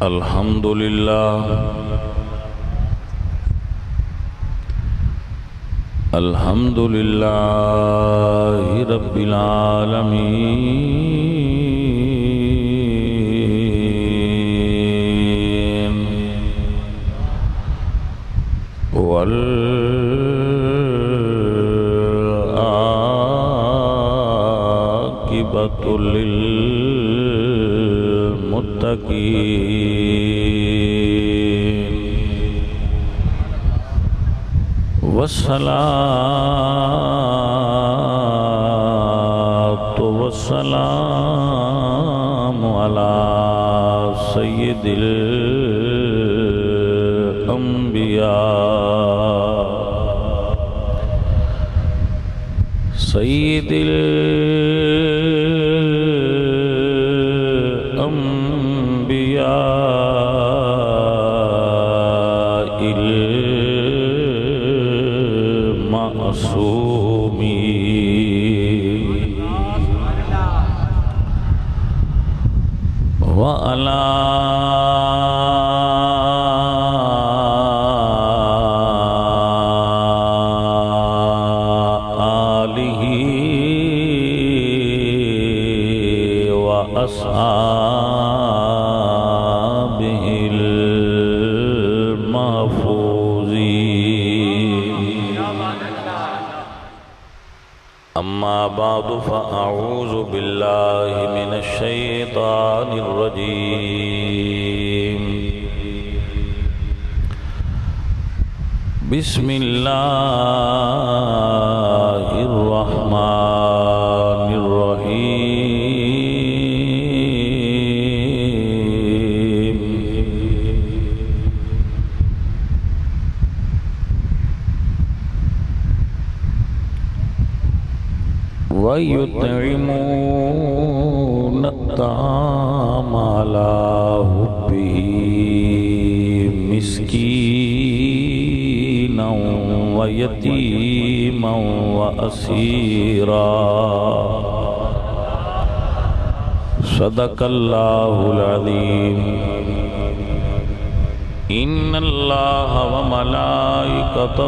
الحمد للہ الحمد للہ رب العالمین والعاقبۃ للمتقین والصلاة والسلام على سید الانبیاء سید الانبیاء المعصومین وعلى آلہ وأصحابہ المحفوظین اما بعد فاعوذ باللہ من الشیطان الرجیم بسم اللہ الرحمن الرحیم وَيُطْعِمُونَ الطَّعَامَ عَلَى حُبِّهِ مِسْكِينًا وَيَتِيمًا وَأَسِيرًا صدق اللہ العظیم ان اللہ وملائکتہ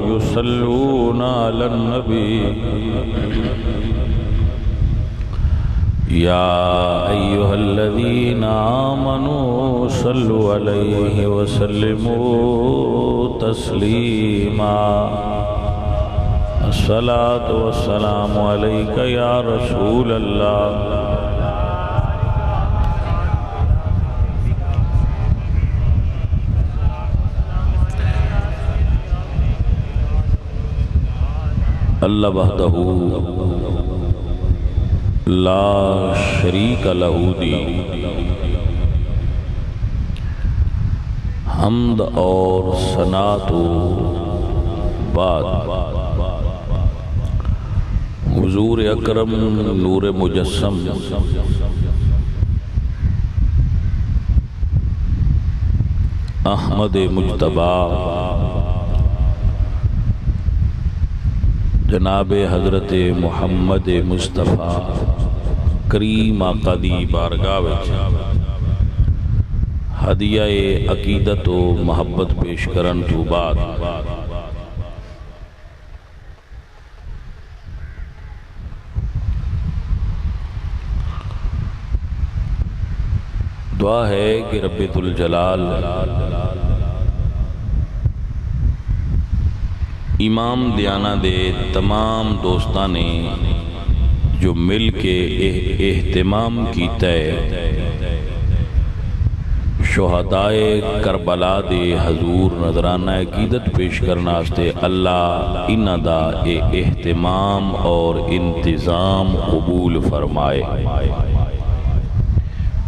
یصلون علی النبی یا ایہا الذین آمنوا صلوا علیہ وسلموا تسلیما الصلاة والسلام علیک یا رسول اللہ اللہ وحدہ لا شریک لہ دی حمد اور ثناء تو بعد حضور اکرم نور مجسم احمد مجتبی جناب حضرت محمد مصطفیٰ کریم آقا دی بارگاہ وچ ہدیہ عقیدت و محبت پیش کرن تو بعد دعا ہے کہ رب ذوالجلال امام دیانہ دے تمام دوستاں نے جو مل کے اہتمام کیتا ہے شہدائے کربلا دے حضور نذرانہ عقیدت پیش کرنا آستے اللہ انہ دا اہتمام اور انتظام قبول فرمائے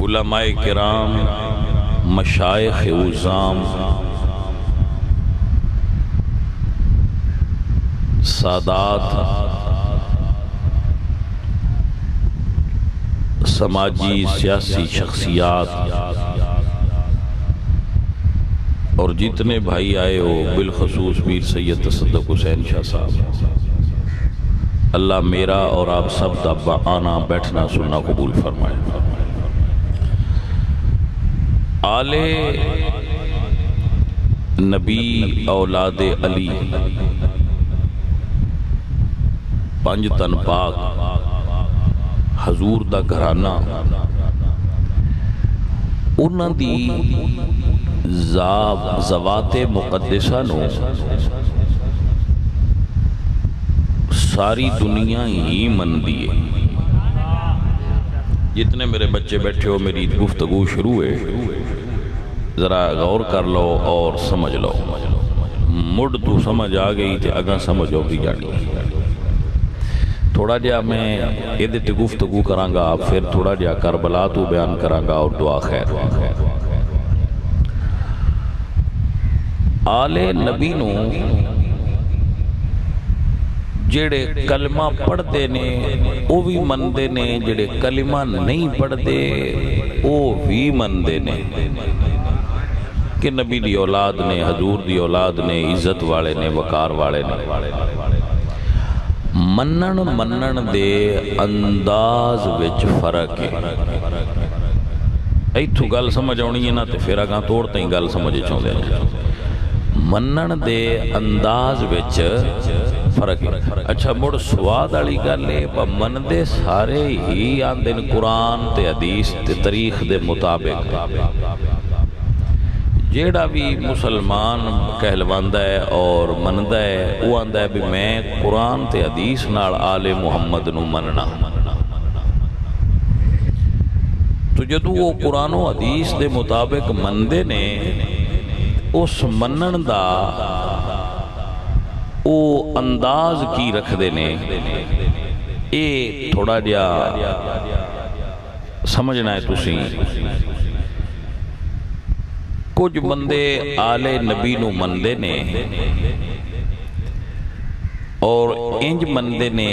علماء کرام مشائخ عظام سادات سماجی سیاسی شخصیات اور جتنے بھائی آئے ہو بالخصوص میر سید تصدق حسین شاہ صاحب اللہ میرا اور آپ سب دا آنا بیٹھنا سننا قبول فرمائے آل نبی اولاد علی پنج تن پاک حضور دا گھرانہ انہاں دی ذوات مقدسہ نو ساری دنیا ہی من دیے. جتنے میرے بچے بیٹھے ہو میری گفتگو شروع ہے ذرا غور کر لو اور سمجھ لو. مڈ تو سمجھ آ گئی تے اگاں سمجھ ہو بھی جانی. تھوڑا جہا میں یہ گفتگو کرانگا پھر تھوڑا جہا کربلا تو بیان کرانگا اور دعا خیر. آل نبی نو جڑے کلمہ پڑھ دے نے او بھی من دے نے، جڑے کلمہ نہیں پڑھ دے او بھی من دے نے کہ نبی دی اولاد نے، حضور دی اولاد نے، عزت والے نے، وقار والے نے. منن دے انداز وچ فرق ہے. ایتھو گل سمجھ آنی ہے نا تے پھر اگاں توڑ تائیں گل سمجھ چاہتے ہیں. منن دے انداز وچ فرق ہے. اچھا مڑ سواد والی گل ہے من دے سارے ہی آندے قرآن تے حدیث تے تاریخ دے مطابق. جیڑا بھی مسلمان کہلواندا ہے اور مندا ہے وہ آندا ہے بھی میں قرآن تے حدیث نال آل محمد نو مننا. تو جدو وہ قرآن و حدیث دے مطابق مندے نے اس منن دا او انداز کی رکھ دے نے. اے تھوڑا جا سمجھنا ہے تسی. کچھ بندے آل نبی نو مندے نے اور انج مندے نے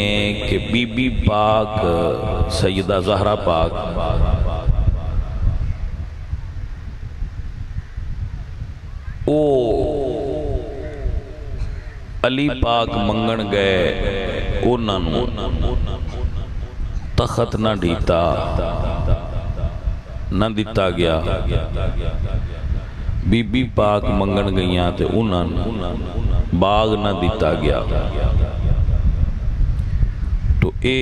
کہ بی بی پاک سیدہ زہرا پاک او علی پاک منگن گئے انہاں نو تخت نہ ڈیتا نہ دیتا گیا. بی بی پاک منگن گئیاں تے انہاں باغ نہ دیتا گیا. تو اے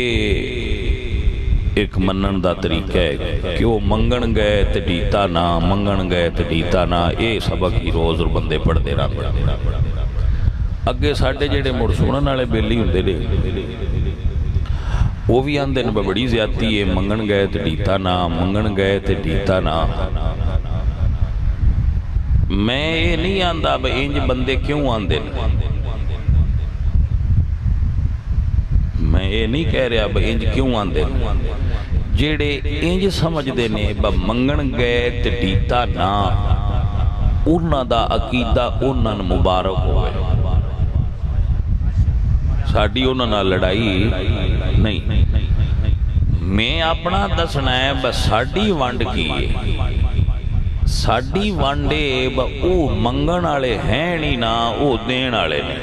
ایک منن دا طریقہ ہے کہ وہ منگن گئے تے دیتا نہ، منگن گئے تے دیتا نہ. اے سبق ہی روز اور بندے پڑھ دے رہا. اگے ساڑھے جڑے مڑ سنن والے بیلی ہوندے نے وہ بھی آندے نے بڑی زیادتی ہے منگن گئے تے دیتا نہ، منگن گئے تے دیتا نہ. میں یہ نہیں آندا بھئی انج بندے کیوں آندے. میں یہ نہیں کہہ رہا بھئی انج کیوں آندے. جیڑے انج سمجھ دے نے با منگن گئے تے دیتا نہ انہاں دا عقیدہ انہاں مبارک ہوئے. ساڑھی انہاں نہ لڑائی نہیں. میں اپنا دسنا ہے بس ساڑھی وانڈ کی ہے. ساڑھی وانڈے با او منگن آلے ہیں نہیں نا او دین آلے نہیں.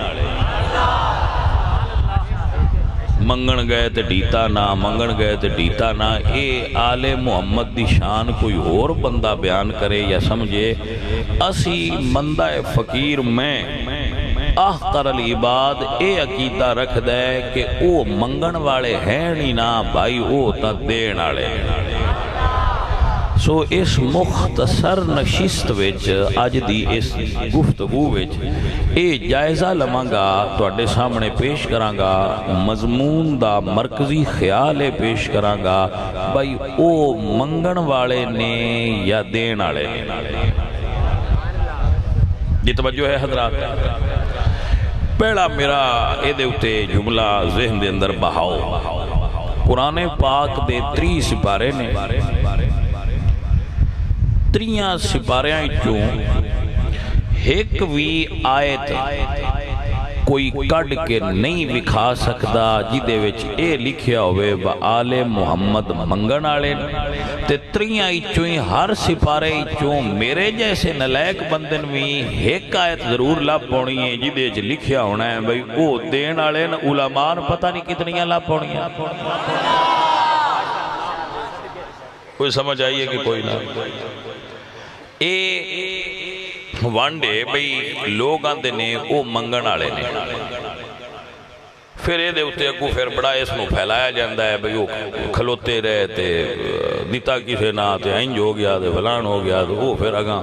منگن گئے تے دیتا نہ، منگن گئے تے دیتا نہ. اے آل محمد دی شان کوئی اور بندہ بیان کرے یا سمجھے. اسی مندہ فقیر میں احقر العباد اے عقیدہ رکھ دے کہ او منگن والے ہیں نہیں نا بھائی او تا دین آلے. سو اس مختصر نشست وچ آج دی اس گفتگو وچ اے جائزہ لمانگا تواڈے سامنے پیش کرانگا. مضمون دا مرکزی خیال پیش کرانگا بھائی او منگن والے نے یا دین والے نے. یہ توجہ ہے حضرات. پہلا میرا اے دے اتے جملہ ذہن دے اندر بہاؤ. قرآن پاک دے 3 سپارے نے. 3 سپاریاں چوں ایک بھی آیت کوئی کڈ کے نہیں لکھا سکدا جدے وچ اے لکھیا ہوئے با آل محمد منگن آلے. تے 3 چوں ہر سپارے چوں میرے جیسے نلائق بندن بھی ایک آیت ضرور لب پونی ہے جدے وچ لکھیا ہونا ہے بھئی او دین آلے علماء پتہ نہیں کتنیاں لب پونی ہیں. کوئی سمجھ آئیے کہ کوئی نہ. یہ وانڈے بھئی لوگ آندے نے وہ منگن آلے نے پھر یہ ہوتے اگو پھر بڑا اس نو پھیلایا جاندہ ہے بھئی وہ کھلوتے رہے تے دیتا کسے نہ تے انج ہو گیا تے فلان ہو گیا تو وہ پھر اگاں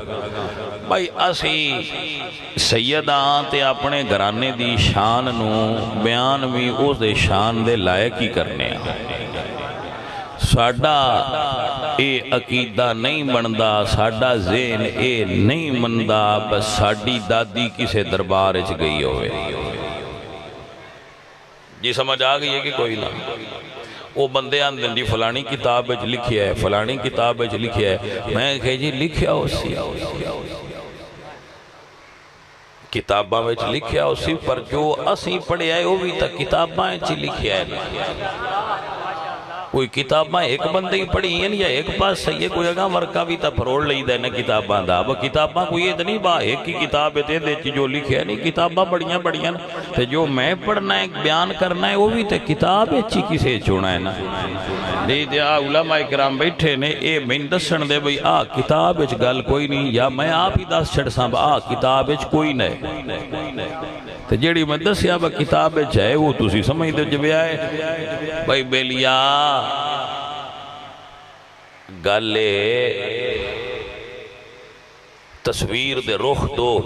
بھائی اسی سیداں تے اپنے گھرانے دی شان نو بیان بھی اس دے شان دے لائق ہی کرنے ساڈا اے عقیدہ نہیں بندا ساڈا ذہن اے نہیں مندا بس ساڈی دادی کسے دربار اچ گئی ہوئے جی سمجھ آ گئی ہے کہ کوئی نہ وہ بندے آندے جی فلانی کتاب اچ لکھیا ہے فلانی کتاب اچ لکھیا ہے میں کہے جی لکھیا اسی کتاباں میں لکھیا اسی پر جو اسی پڑھے آئے وہ بھی تک کتاباں لکھیا ہے کوئی کتاباں ایک بندے ہی پڑھی ہیں یا ایک پاس صحیح ہے کوئی اگاں ورکا بھی تا پھروڑ لئی دے نا کتاباں دا اب کتاباں کوئی یہ نہیں با ایک کی کتاب ہے دے جو لکھے ہے نہیں کتاباں بڑیاں بڑیاں تے جو میں پڑھنا ہے بیان کرنا ہے وہ بھی تے کتاب اچھی کسے چھوڑنا ہے نا دی دیا علماء اکرام بیٹھے نے اے من دسن دے بھئی کتاب اچھ گل کوئی نہیں یا میں آپ ہی دس چھڑ ساں کتاب اچھ کوئی نہیں تو جیڑی میں دس یا با کتاب چاہے وہ تُسی سمجھ دے جب آئے بھائی بیلیا گالے تصویر دے رخ دو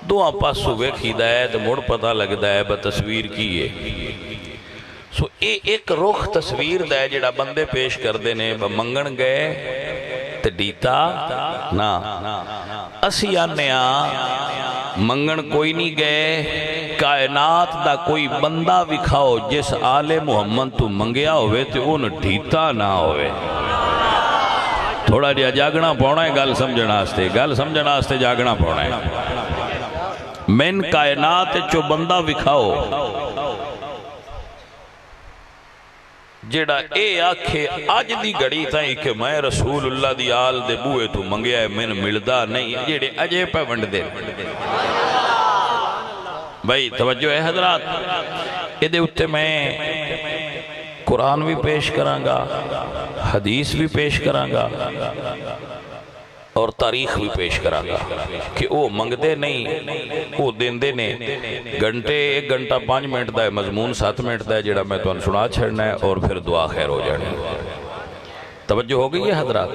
دو آپا صبح کھیدہ ہے تو مڑ پتہ لگتا ہے با تصویر کی ہے سو ایک رخ تصویر دے جڑا بندے پیش کر دینے با منگن گئے تے ڈیتا نا اسی آنے منگن کوئی نہیں گئے کائنات دا کوئی بندہ وکھاؤ جس آل محمد تو منگیا ہوئے تے ان ڈھیتا نہ ہوئے تھوڑا جا جاگنا پونا ہے گل سمجھنا آستے جاگنا پونا ہے من کائنات چو بندہ وکھاؤ جیڑا اے آکھے آج دی گڑی تھا کہ میں رسول اللہ دی آل دے بوئے تو منگیا ہے من ملدہ نہیں جیڑے اجے پہ ونڈ دے بھائی توجہ ہے حضرات یہ دے اتے میں قرآن بھی پیش کرانگا حدیث بھی پیش کرانگا اور تاریخ بھی پیش کرانگا کہ وہ منگ دے نہیں وہ دین دے نے گھنٹے 1 گھنٹہ 5 منٹ دا ہے مضمون 7 منٹ دا ہے جڑا میں تو سنا چھڑنا ہے اور پھر دعا خیر ہو جانے توجہ ہو گئی ہے حضرات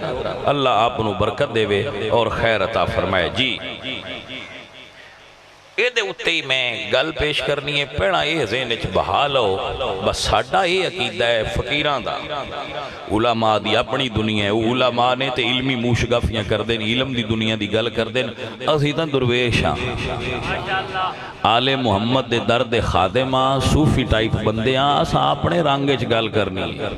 اللہ آپ نو برکت دے وے اور خیر عطا فرمائے جی اے دے اتے ہی میں گل پیش کرنی ہے پہنا اے ذہن اچھ بحال ہو بس ساڑھا اے عقیدہ ہے فقیران دا علماء دی اپنی دنیا ہے علماء نے تے علمی موشگافیاں کر دیں علم دی دنیا دی گل کر دیں ازیدن درویش ہاں آل محمد دے درد خادمہ صوفی ٹائپ بندے ہاں اسا اپنے رانگے چھ گل کرنی ہے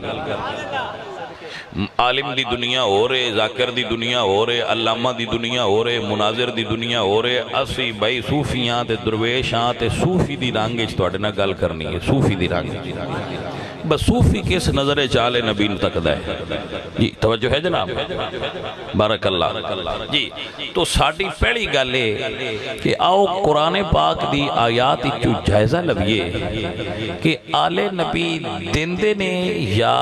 عالم دی دنیا ہو رہے ذاکر دی دنیا ہو رہے علامہ دی دنیا ہو رہے مناظر دی دنیا ہو رہے اسی بھائی صوفیاں تے درویشاں تے صوفی دی رانگے چھ توڑے نہ گل کرنی ہے صوفی دی رانگے بس صوفی کس نظر چالے نبی تک دے جی توجہ ہے جناب بارک اللہ جی تو ساڑھی پہلی گالے کہ آؤ قرآن پاک دی آیات چو جائزہ لبیے کہ آل نبی دندے نے یا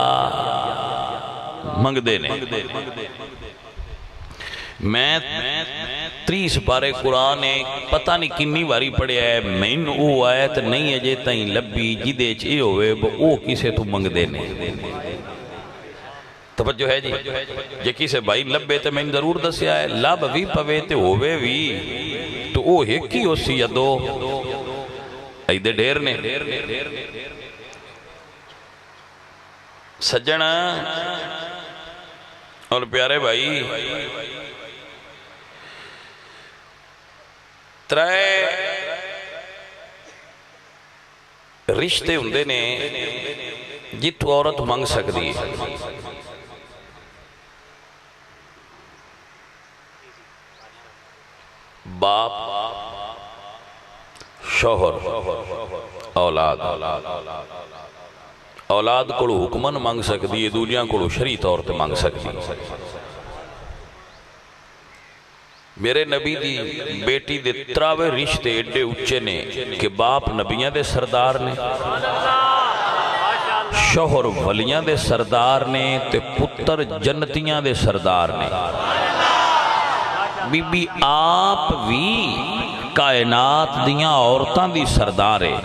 منگ دے نے میں 30 بارے قرآن پتہ نہیں کنی باری پڑھے ہے میں او آیت نہیں ہے جے تائیں لبی جدے چے ہوئے او کسے تو منگ دے نے توجہ ہے جی جے کسے بھائی لبے تے میں ضرور دسیا ہے لب بھی پوے تے ہوئے بھی تو او ایک ہی ہو سی یا دو ایدے ڈیر نے سجنہ اور پیارے بھائی ترائے رشتے ہوندے نے جتو عورت منگ سکتی ہے باپ شوہر اولاد اولاد کو حکمن مانگ سکتی ہے دنیا کو شرعی طور تے مانگ سکتی ہے میرے نبی دی بیٹی دے تراوے رشتے ایڈے اچھے نے کہ باپ نبیاں دے سردار نے شوہر ولیاں دے سردار نے تے پتر جنتیاں دے سردار نے بی بی آپ بھی کائنات دیاں عورتاں دی سردار ہے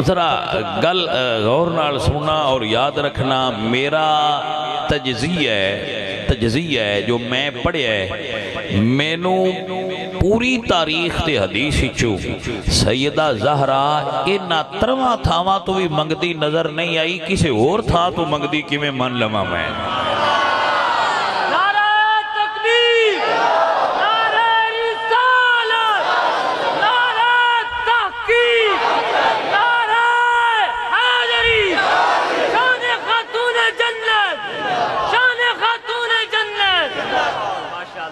ذرا گل غور نال سننا اور یاد رکھنا میرا تجزیہ ہے جو میں پڑھیا ہے مینو پوری تاریخ تے حدیث چو سیدہ زہرا اینا ترواں تھاواں تو بھی منگدی نظر نہیں آئی کسی اور تھا تو منگدی کی میں من لما میں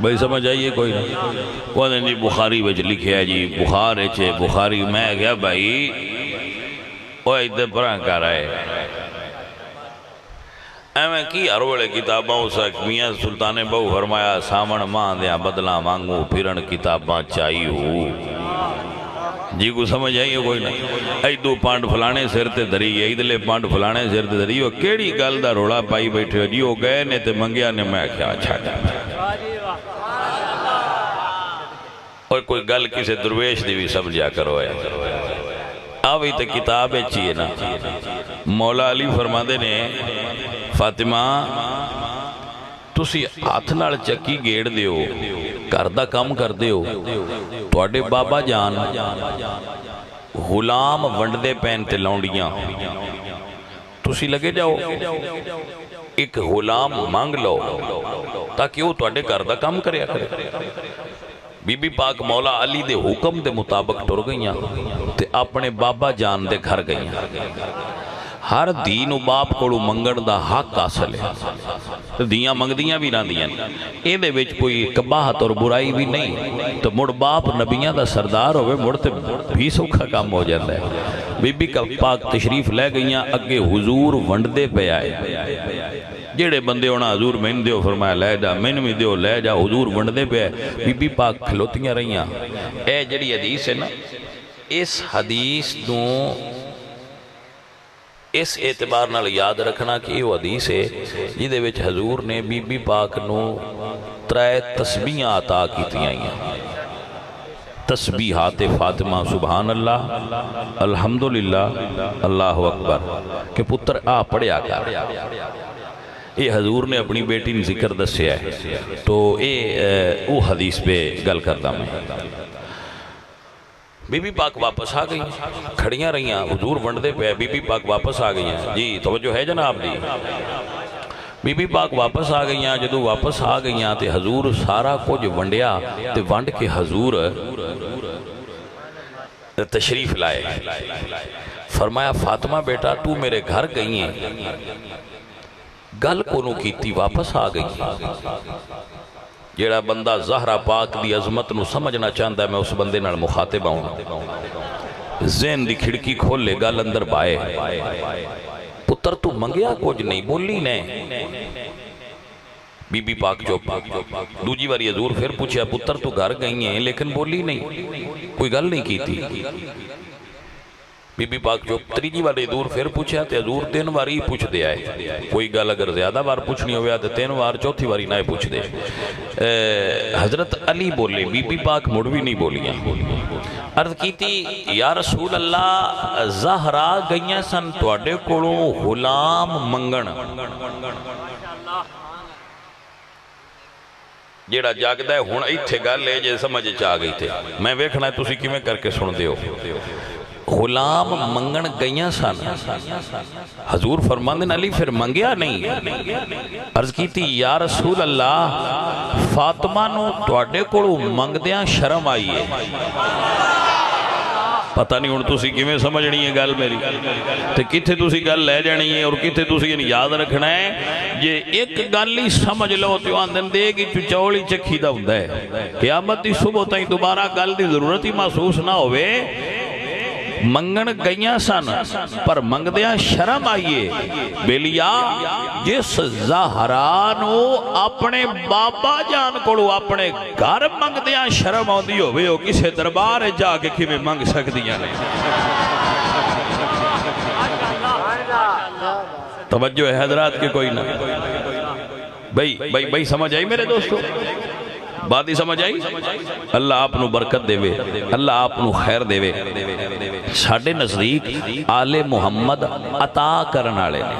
بھائی سمجھ آئیے کوئی نہیں وہ جی بخاری وچ لکھے ہے جی بخاری میں گیا بھائی وہ ادھر پران کر رہے ایویں کی ہر ویلے کتاباں اس میاں سلطان بہو فرمایا سامن ماں دیاں بدلاں مانگو پھرن کتاباں چاہی ہو جی کو سمجھ آئیے کوئی نہیں ایدو پانڈ فلانے سر تے دھری ایدلے پانڈ فلانے سر تے دھری وہ کیڑی گل دا روڑا پائی بیٹھے ہو جی وہ گئے نے تے منگیا نے میں کیا اچھا اور کوئی گل کسے درویش دی بھی سمجھا کرو ہے آوی تے کتاب چیئے نا مولا علی فرما دے نے فاطمہ تسی ہاتھ نال چکی گیڑ دیو کردہ کم کر دیو توڑے بابا جان غلام ونڈے پہنتے لونڈیاں تسی لگے جاؤ ایک غلام مانگ لو تاکہ وہ توڑے کردہ کم کریا کرے بی بی پاک مولا علی دے حکم دے مطابق ٹر گئیاں تے اپنے بابا جان دے گھر گئیاں ہر دین و باپ کوڑو منگن دا حق حاصل ہے دیاں منگدیاں بھی نہ دیاں اے دے وچ کوئی قباحت اور برائی بھی نہیں تو مڑ باپ نبیاں دا سردار ہوئے مڑ تے بھی سوکھا کام ہو جاتا ہے بی بی پاک تشریف لے گئیاں اگے حضور ونڈ دے پہ آئے جیڑے بندے ہونا حضور من دیو فرمایا لے جا من بھی دیو لے جا حضور ونڈ دے پہ بی بی پاک کھلوتیاں رہیاں اے جڑی حدیث ہے نا اس حدیث دوں اس اعتبار نال یاد رکھنا کہ یہ حدیث ہے جدے وچ حضور نے بی بی پاک نو 3 تسبیحاں عطا کیتیاں ہیں تسبیحات فاطمہ سبحان اللہ الحمدللہ اللہ اکبر کہ پتر آ پڑھیا کر یہ حضور نے اپنی بیٹی نے ذکر دسیا ہے تو یہ وہ حدیث پہ گل کرتا میں بی بی پاک واپس آ گئی کھڑیاں رہیاں حضور ونڈ دے پہ بی بی پاک واپس آ گئی ہیں جی توجہ ہے جناب دی بی بی پاک واپس آ گئی ہیں جدو واپس آ گئی ہیں تے حضور سارا کچھ ونڈیا تے ونڈ کے حضور تشریف لائے فرمایا فاطمہ بیٹا تو میرے گھر گئی ہیں گل کونوں کیتی واپس آ گئی جیڑا بندہ زہرہ پاک دی عظمت نو سمجھنا چاہتا ہے میں اس بندے نال مخاطب آؤں ذہن دی کھڑکی کھول لے گل اندر بائے پتر تو منگیا کچھ نہیں بولی نہیں بی بی پاک چوپ دوجی باری حضور پھر پوچھا پتر تو گھر گئی ہیں لیکن بولی نہیں کوئی گل نہیں کی تھی بی بی پاک جو تریجی والے حضور پھر پوچھا تے حضور 3 باری پوچھ دے آئے کوئی گل اگر زیادہ بار پوچھنی ہویا تے 3 بار چوتھی باری نہ پوچھ دے حضرت علی بولے بی بی پاک مڑ بھی نہیں بولیاں عرض کی تھی یا رسول اللہ زہرا گئیاں سن توڑے کوڑوں غلام منگن جیڑا جاگدہ ہے ہون ایتھے گل لے جے سمجھ چاہ گئی تھے میں ویکھنا ہے تُسی کیویں کر کے سن دیو غلام منگن گئیاں سن حضور فرماندن علی پھر منگیا نہیں عرض کی تھی یا رسول اللہ فاطمہ نو توڑے کوڑو منگ دیاں شرم آئی ہے پتہ نہیں ہوں تُسی کیویں سمجھنی ہے گل میری تے کتھے تُسی گل لے جانی ہے اور کتھے تُسی یاد رکھنا ہے یہ ایک گل ہی سمجھ لو تو آندن دے گی چولی چکھی دا ہوندا ہے قیامت دی صبح تائیں دوبارہ گل دی ضرورت ہی محسوس نہ ہوئے منگن گئیاں سن پر منگ دیاں شرم آئیے بیلیا جس زہرانو اپنے بابا جان کوڑو اپنے گھر منگ دیاں شرم آن دی ہوئے ہو کسے دربار جا کے کی میں منگ سک دیاں نہیں توجہ ہے حضرات کے کوئی نہ بھائی سمجھ آئی میرے دوستو؟ بات ہی سمجھ آئی؟ اللہ آپ نو برکت دے وے، اللہ آپ نو خیر دے وے۔ ساڑھے نزدیک آل محمد عطا کرن آلے نے،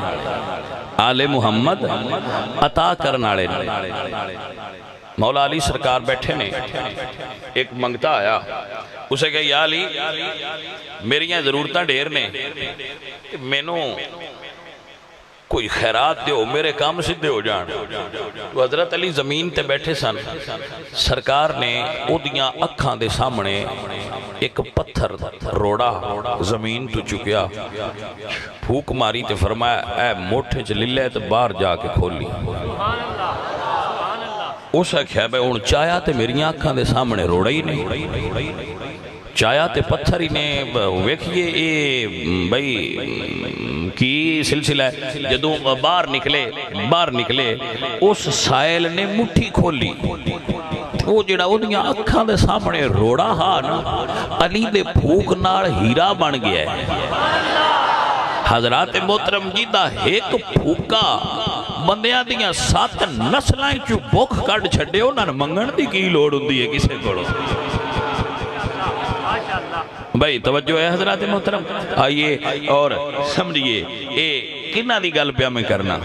آل محمد عطا کرن آلے نے۔ مولا علی سرکار بیٹھے نے، ایک منگتا آیا، اسے کہا یا علی میری یہاں ضرورتاں ڈھیر نے، مینوں کوئی خیرات دیو، میرے کام سدھے ہو جان۔ تو حضرت علی زمین تے بیٹھے سن، سرکار نے او دیاں اکھاں دے سامنے ایک پتھر روڑا زمین تو چکیا، پھوک ماری تے فرمایا اے موٹھے چللے تے باہر جا کے کھولی۔ اس آکھیا بے ان چایا تے میری اکھاں دے سامنے روڑا ہی نہیں، چایا تے پتھر ہی نے ویکھئے اے بھئی کی سلسلہ ہے۔ جدوں باہر نکلے اس سائل نے مٹھی کھولی، وہ جڑا وہ دیاں اکھاں دے سامنے روڑا ہاں نا، علی دے پھوک نال ہیرا بن گیا ہے۔ حضرات محترم جی دا ایک پھوکا بندیاں دیاں 7 نسلائیں چو بوکھ کڈ چھڈے، انہاں نے منگن دی کی لوڑ ہوندی ہے کسے کولوں؟ بھائی توجہ ہے حضرات محترم؟ آئیے اور سمجھئے اے کنہ دی گل پہ میں کرنا،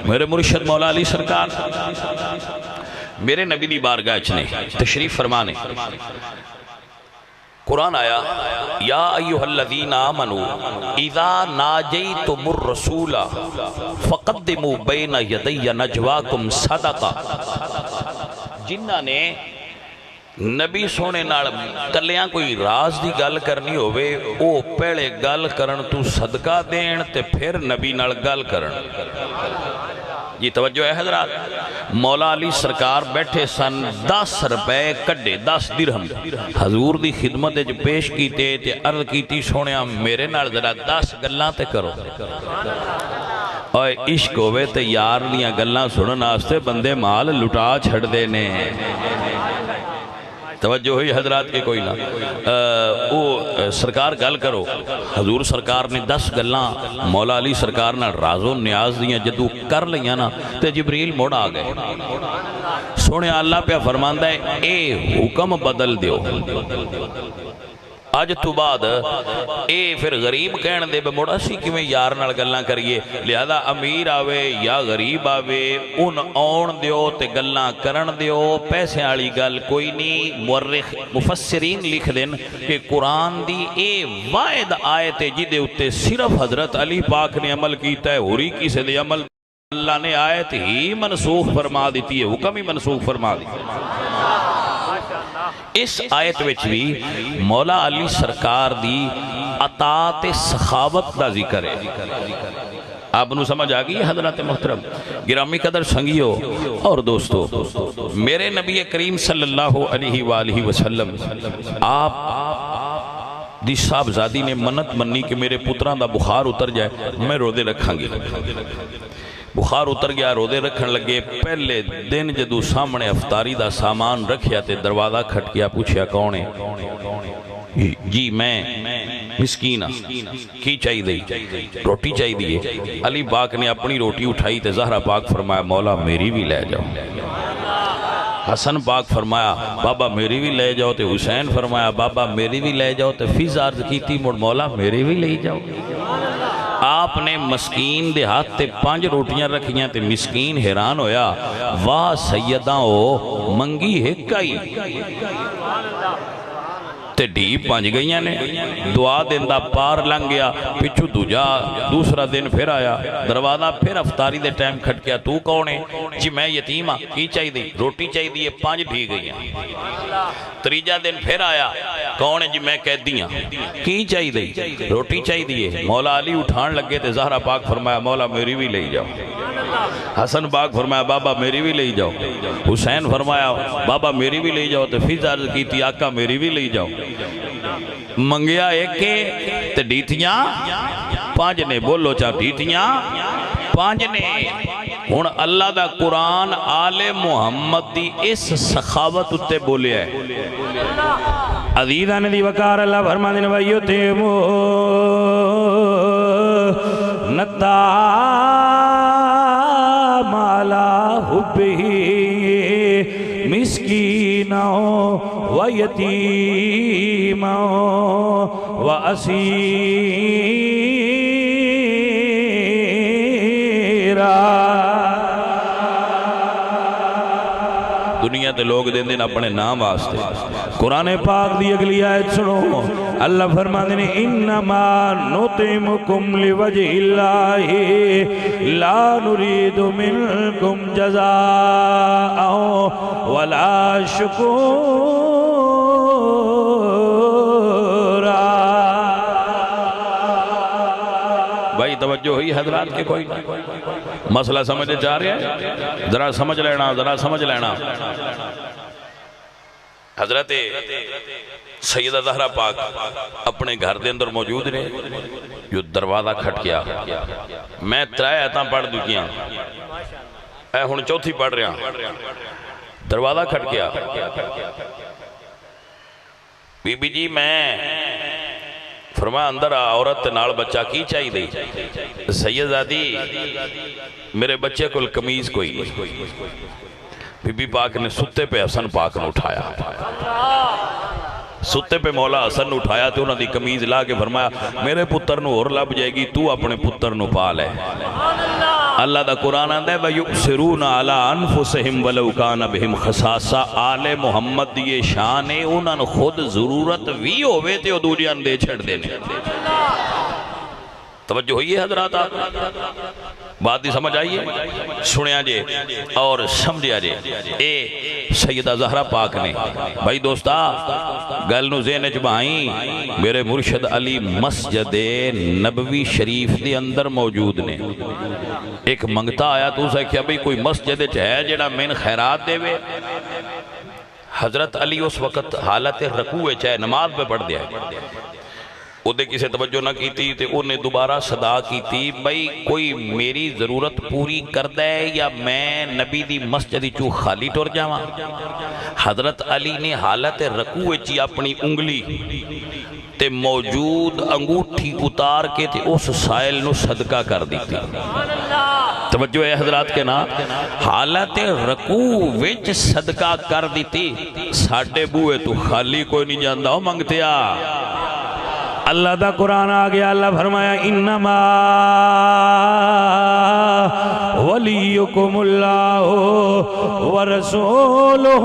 میرے مرشد مولا علی سرکار میرے نبی دی بارگاہ چنے تشریف فرمانے، قرآن آیا یا ایوہ الذین آمنوا اذا ناجیتم الرسول فقدموا بین یدی نجواکم صدقہ۔ جنہ نے نبی سونے نال کلیاں کوئی راز دی گل کرنی ہوئے، او پہلے گل کرن تو صدقہ دین تے پھر نبی نال گل کرن۔ یہ توجہ ہے حضرات؟ مولا علی سرکار بیٹھے سن، 10 روپے کڈے، 10 درہم حضور دی خدمت جو پیش کیتے تے عرض کیتی سونیا میرے نال ذرا 10 گلاں تے کرو۔ اور عشق ہوئے تے یار دیاں گلاں سنن واسطے بندے مال لٹا چھڑ دینے۔ توجہ ہوئی حضرات کے کوئی نہ؟ او سرکار گل کرو، حضور سرکار نے 10 گلاں مولا علی سرکار نہ راز و نیاز دیاں جدو کر لیاں نا تے جبریل موڑ آ گئے۔ سونے اللہ پہ فرماندہ ہے اے حکم بدل دیو، آج تو بعد اے پھر غریب کہن دے بے موڑا سی کہ میں یار نال گلاں کریے، لہذا امیر آوے یا غریب آوے ان آن دیو تے گلاں کرن دیو، پیسے آلی گل کوئی نہیں۔ مورخ مفسرین لکھ دین کہ قرآن دی اے واحد آیت جدے اتے صرف حضرت علی پاک نے عمل کیتا ہے، ہوری کسے دے عمل اللہ نے آیت ہی منسوخ فرما دیتی ہے، حکم ہی منسوخ فرما دیتی ہے۔ اس آیت وچ بھی مولا علی سرکار دی عطاعت سخاوت دا ذکر ہے۔ آپ نو سمجھ آگئی حضرات محترم گرامی قدر سنگیو اور دوستو، میرے نبی کریم صلی اللہ علیہ وآلہ وسلم آپ دی صاحبزادی نے منت منی کہ میرے پتران دا بخار اتر جائے میں روزے رکھاں گی۔ بخار اتر گیا، روزے رکھن لگے، پہلے دن جدو سامنے افطاری دا سامان رکھیا تے دروازہ کھٹ کیا، پوچھیا کون ہے؟ جی میں مسکینہ، کی چاہی دی؟ روٹی چاہی دیئے۔ علی پاک نے اپنی روٹی اٹھائی تے زہرہ پاک فرمایا مولا میری بھی لے جاؤ۔ حسن پاک فرمایا بابا میری بھی لے جاؤ، تے حسین فرمایا بابا میری بھی لے جاؤ، تے فیض عرض کیتی مڑ مولا میری بھی لے جاؤ۔ آپ نے مسکین دے ہاتھ تے 5 روٹیاں رکھیاں تے مسکین حیران ہویا، واہ سیداں ہو منگی ایک آئی تے ڈھیپ 5 گئیاں نے۔ دعا دن دا پار لنگ گیا، پچھو دوسرا دن پھر آیا، دروازہ پھر افطاری دے ٹائم کھٹ گیا، تو کون ہے؟ جی میں یتیمہ، کی چاہی دی؟ روٹی چاہی دی، 5 ڈھی گئیاں۔ تریجہ دن پھر آیا، کون ہے؟ جی میں قیدیاں، کی چاہی دی؟ روٹی چاہی دیئے۔ مولا علی اٹھان لگے تے زہرہ پاک فرمایا مولا میری بھی لے جاؤ۔ حسن پاک فرمایا بابا میری بھی لے جاؤ۔ حسین فرمایا بابا میری بھی لے جاؤ، تے فیض عرض کی تھی آقا میری بھی لے جاؤ۔ منگیا ایک کے تے ڈیتیاں 5 نے، بولو چاہ ڈیتیاں 5 نے۔ ہون اللہ دا قرآن آل محمد دی اس سخاوت اتے بولے ہے۔ عزیزان دی وقار اللہ فرمانے وَيُتِمُ نَتَّا علی حبہ مسکینا و یتیما و اسیرا۔ دنیا دے لوگ دین دین اپنے نام واسطے، قرآن پاک دی اگلی آیت سنو، اللہ فرماتے ہیں انما نطعمکم لوجہ اللہ لا نرید منکم جزاء ولا شکورا۔ بھائی توجہ ہوئی حضرات کے کوئی مسئلہ سمجھے جا رہے ہیں؟ ذرا سمجھ لینا، ذرا سمجھ لینا۔ حضرت سیدہ زہرا پاک اپنے گھر دے اندر موجود رہے، جو دروازہ کھٹ گیا، میں 3 آیتاں پڑھ دکیاں، اے ہن چوتھی پڑھ رہا، دروازہ کھٹ گیا، بی بی جی میں فرمایا اندر عورت نال بچہ کی چاہی دی؟ سیدزادی میرے بچے کو کمیز کوئی، بی بی پاک نے ستے پہ حسن پاک نے اٹھایا، ستے پہ مولا حسن نے اٹھایا تو انہوں نے کمیز لا کے فرمایا میرے پتر نو اور لب جائے گی، تو اپنے پتر نو پال ہے۔ اللہ دا قرآن آندہ ہے وَيُؤْثِرُونَ عَلَىٰ أَنفُسِهِمْ وَلَوْ كَانَ بِهِمْ خَصَاصَةٌ۔ آل محمد یہ شان ہے، انہوں نے خود ضرورت بھی ہوئے تھے اور دوجیاں دے چھڑ دینے۔ توجہ ہوئی ہے حضرات؟ آپ بات ہی سمجھ آئیے، سنیا جے اور سمجھیا جے۔ اے سیدہ زہرا پاک نے بھائی دوستا گل نو ذہن وچ بہائیں، میرے مرشد علی مسجد نبوی شریف دے اندر موجود نے۔ ایک منگتا آیا تو اسے کیا بھئی کوئی مسجد ہے جڑا من خیرات دے وے؟ حضرت علی اس وقت حالت رکوع چاہے نماز پہ پڑھ دیا ہے، وہ دے کسے توجہ نہ کی تھی تو انہیں دوبارہ صدا کی تھی بھئی کوئی میری ضرورت پوری کر دے یا میں نبی دی مسجدی چو خالی ٹور جاواں۔ حضرت علی نے حالت رکوع چی اپنی انگلی تے موجود انگوٹھی اتار کے تے اس سائل نو صدقہ کر دی تھی۔ توجہ ہے حضرات کے نا، حالت رکوع وچ صدقہ کر دی تھی۔ ساڑھے بوئے تو خالی کوئی نہیں جاندہ ہو منگتے آ۔ اللہ دا قرآن آگیا، اللہ فرمایا انما ولیکم اللہ ورسولہ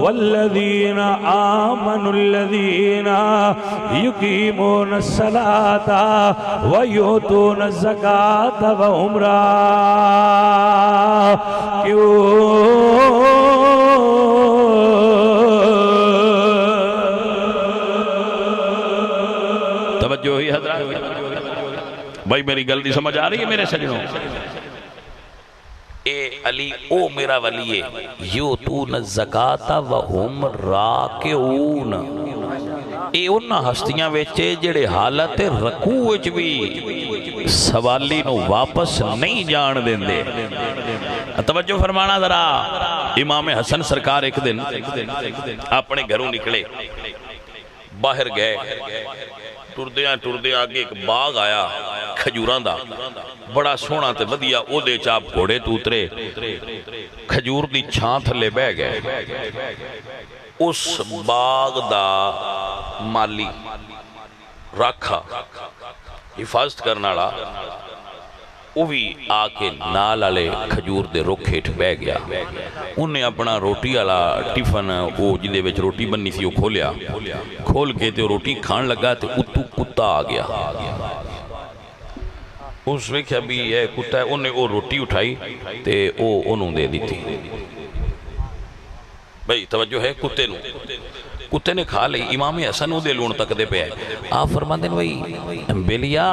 والذین آمنوا الذین یقیمون الصلاة ویؤتون الزکاة وهم توجہ ہوئی حضرات؟ بھائی میری غلطی سمجھ آ رہی ہے میرے سجنوں؟ اے علی او میرا ولی ہے، یؤتون الزکاۃ وہم راکعون۔ اے انہاں ہستیاں وچ جڑے حالت رکوع وچ بھی سوالی نو واپس نہیں جان دیندے۔ توجہ فرمانا ذرا۔ امام حسن سرکار ایک دن اپنے گھروں نکلے، باہر گئے، ٹردیاں آگے ایک باغ آیا کھجوراں دا، بڑا سونا تے ودیا، او دے چاپ گھوڑے تو اترے، کھجور دی چھان تھلے بہ گئے۔ اس باغ دا مالی رکھا حفاظت کرنا لا، وہ بھی آکے نال آلے کھجور دے روکھے بہ گیا۔ انہیں اپنا روٹی والا ٹیفن وہ جدے وچ روٹی بننی سی وہ کھولیا، کھول کے تے روٹی کھان لگا تے اتو کتا آ گیا۔ اس میں کیا بھی ہے کتا ہے، انہیں وہ روٹی اٹھائی تے وہ انہوں دے دی تھی۔ بھئی توجہ ہے، کتے نے کھا لئی۔ امام حسن دے لون تک دے پہ ہے، آپ فرمان دیں بھئی بیلیا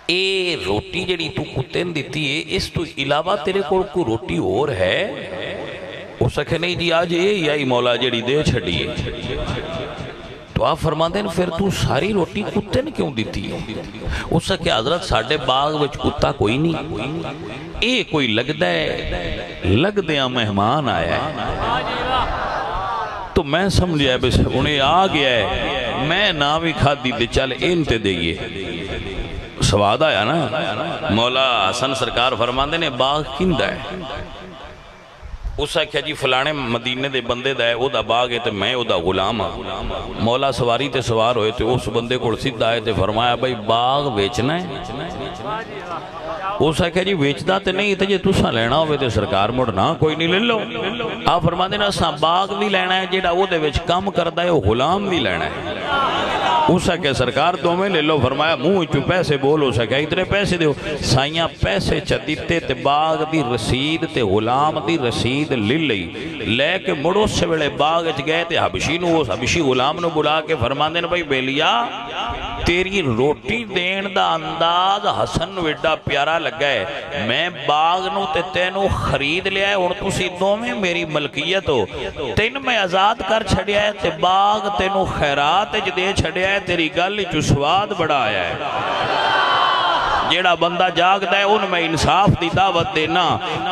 اے روٹی جڑی تو کتے نے دیتی ہے، اس تو علاوہ تیرے کو روٹی اور ہے؟ وہ سکھے نہیں جی آج یہ ہی مولا جڑی دے چھڑی ہے۔ تو آپ فرما دیں پھر تو ساری روٹی کتے نے کیوں دیتی ہے؟ اس سے کہ حضرت ساڑھے باغ وچ کتا کوئی نہیں، اے کوئی لگ دیاں مہمان آیا ہے۔ تو میں سمجھا ہے بس انہیں آ گیا ہے میں نہ بھی کھادی تے چل ان تے دئیے سواد آیا نا مولا حسن سرکار فرماندے نے باغ کیندہ ہے اس سے کہا جی فلانے مدینے دے بندے دا ہے او دا باغ ہے تے میں او دا غلام ہاں مولا سواری تے سوار ہوئے تے اس بندے کو سدھ آئے تے فرمایا بھائی باغ بیچنا ہے اس سے کہا جی بیچدا تے نہیں تے جے تساں لینا ہوئے تے سرکار مڑنا کوئی نہیں لے لو آپ فرما دینا اساں باغ بھی لینا ہے جیڑا او دے وچ کام کردا ہے او غلام بھی لینا ہے اس کہ سرکار تو میں لے لو فرمایا منہ چو پیسے بولو سکے اتنے پیسے دیو سائیاں پیسے چدیتے تے باغ دی رسید تے غلام دی رسید لے کے مڑو سے ویلے باغ اچ گئے تے حبشی نو اس حبشی غلام نو بلا کے فرما دینا بھائی بیلیا تیری روٹی دین دا انداز حسن ویڈا پیارا لگا ہے میں باغ نو تے تینو خرید لیا ہے اور تسی دو میں میری ملکیت ہو تین میں آزاد کر چھڑیا ہے تے باغ تینو خیرات اچ دے چھڑیا ہے تیری گل جو سواد بڑا آیا ہے جیڑا بندہ جاگ دے ان میں انصاف دی دعوت دینا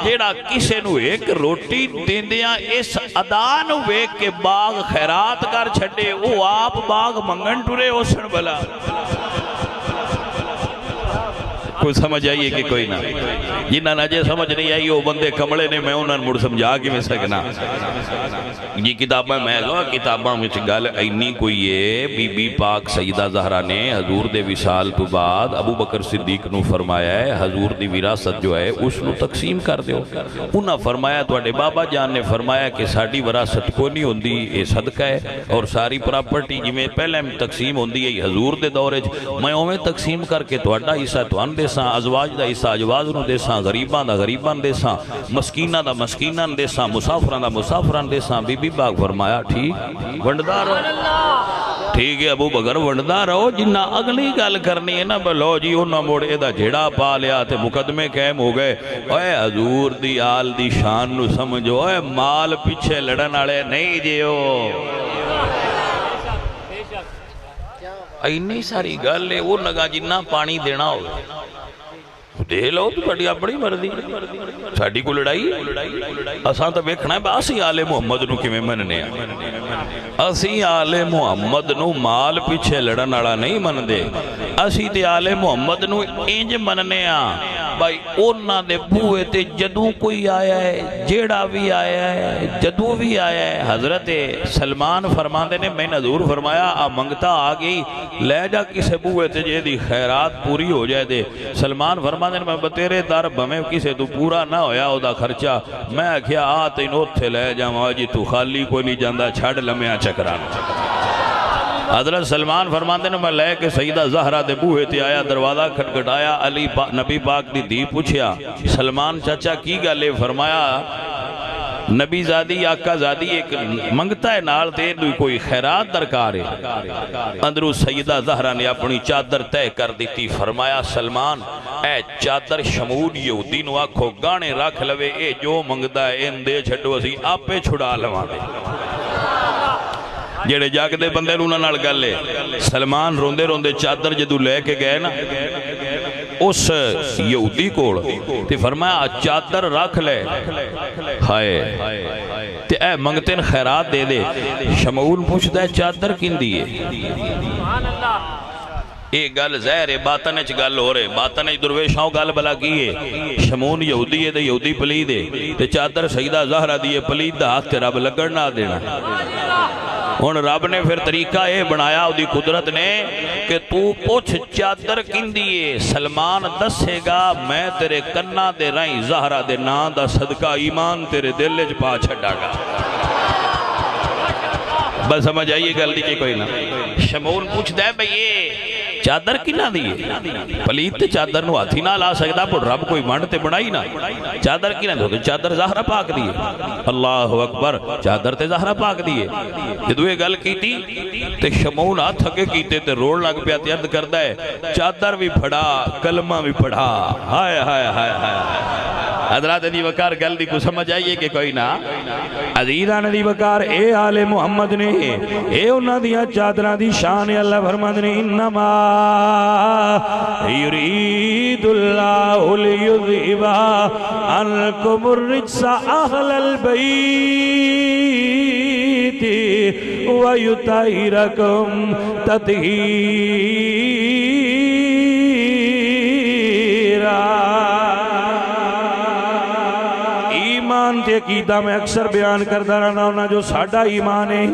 جیڑا کسے نو ایک روٹی دین دیا اس ادان ہوئے کہ باغ خیرات کر چھڑے وہ آپ باغ منگن ٹورے ہو سن بلا کوئی سمجھ آئیے کہ کوئی نہ جنہ نجے سمجھ نہیں آئی وہ بندے کمڑے نے میں انہوں نے مڑ سمجھا کی میں سکنا یہ کتابیں میں گا کتاباں میں گل اینی کوئی ہے بی بی پاک سیدہ زہرہ نے حضور دے وصال تو بعد ابو بکر صدیق نو فرمایا ہے حضور دی وراثت جو ہے اس نو تقسیم کر دیو انہاں فرمایا توڑے بابا جان نے فرمایا کہ ساڑی وراثت کو نہیں ہوندی یہ صدقہ ہے اور ساری پراپرٹی جی میں پہلے تقسیم ہوندی ہے حضور دے دورے میں اویں تقسیم کر کے توڑا حصہ توان دے ساں ازواج دا حصہ ازواج نو دے ساں غریبان دا غریبان دے ساں مسکینہ دا مسکینان دے ساں مسافران دا مسافران دے ساں بی بی باغ فرمایا ٹھیک ونڈدار ہو ٹھیک ہے ابو بکر ونڈدار ہو جنہ اگلی گل کرنی ہے نا بلو جی انہاں موڑے دا جھڑا پا لیا تے مقدمے قائم ہو گئے اوے حضور دی آل دی شان نو سمجھو اوے مال پیچھے لڑن آڑے نہیں جیو اینی ساری گل ہے وہ نگا جنہ پانی دینا ہوگا دے لو تو بڑی بڑی مردی ساڑی کو لڑائی اساں تو بیکھنا ہے باسی آل محمد نو کی میں مننے اسی آل محمد نو مال پیچھے لڑن آڑا نہیں من دے اسی تے آل محمد نو انج مننے بھائی اونا دے بوئے تے جدوں کوئی آیا ہے جیڑا بھی آیا ہے جدوں بھی آیا ہے حضرت سلمان فرماندے نے میں حضور فرمایا آ منگتا آگئی لے جا کسے بوئے تے جے دی خیرات پوری ہو جائے دے سلمان فرماندے نے میں بتیرے در بھمیں کسے تو پورا نہ ہویا ہو دا خرچہ میں کیا آتے انہوں تھے لے جا مواجی تو خالی کوئی نہیں جاندہ چھڑ لمحہ چکرانا حضرت سلمان فرماندے نے میں لے کے سیدہ زہرہ دے بوہے تے آیا دروازہ کھٹکھٹایا علی نبی پاک دی دی پوچھیا سلمان چاچا کی گالے فرمایا نبی زادی آقا زادی ایک منگتا ہے نال تے کوئی خیرات درکار ہے اندرو سیدہ زہرہ نے اپنی چادر تے کر دیتی فرمایا سلمان اے چادر شمول یہودی نو آکھو گانے رکھ لوے اے جو منگتا ہے ان دے چھڑو اسی آپ پہ چھڑا لوانے جیڑے جاگ دے بندے نونا نال گلے سلمان روندے روندے چادر جدو لے کے گئے نا اس یہودی کوڑ تے فرمایا چادر رکھ لے ہائے تے اے منگتین خیرات دے دے شمعون پوچھتا ہے چادر کن دیئے ایک گل زہر ہے باطن اچھ گل ہو رہے باطن اچھ درویشاں گل بلا کیے شمعون یہودی ہے دے یہودی پلید ہے تے چادر سیدہ زہرہ دیئے پلید دا ہاتھ تے رب لگڑنا دینا ان رب نے پھر طریقہ یہ بنایا دی قدرت نے کہ تو پوچھ چادر کن دیئے سلمان دسے گا میں تیرے کنہ دے رائیں زہرہ دے نا دا صدقہ ایمان تیرے دل اچ پا چھڑا گا بس سمجھ آئیے گل دیکھے کوئی نہ شمعون پوچھ دے بھئی چادر کی نہ دیئے پلیت تے چادر نو ہاتھی نہ لا سکتا پر رب کوئی مانڈ تے بنائی نہ چادر کی نہ دیئے چادر زہرہ پاک دیئے اللہ اکبر چادر تے زہرہ پاک دیئے جدو یہ گل کی تھی تے شمعون ہاتھ تھکے کیتے تے روڑ لگ پیا تیرد کردہ ہے چادر بھی پڑھا کلمہ بھی پڑھا ہائے ہائے ہائے ہائے حضرات دی وقار گل دی کو سمجھ آئیے کہ کوئی نہ عزیزان دی وقار اے آل محمد نے اے انہ دیا چادرہ دی شان اللہ فرمد نے انما یرید اللہ لیذہبا عنکم الرجس اہل البیت وَيُطَهِّرَكُمْ تَطْهِيرًا۔ ایمان تے عقیدہ میں اکثر بیان کردہ رہنا ہونا جو ساڑھا ایمان ہے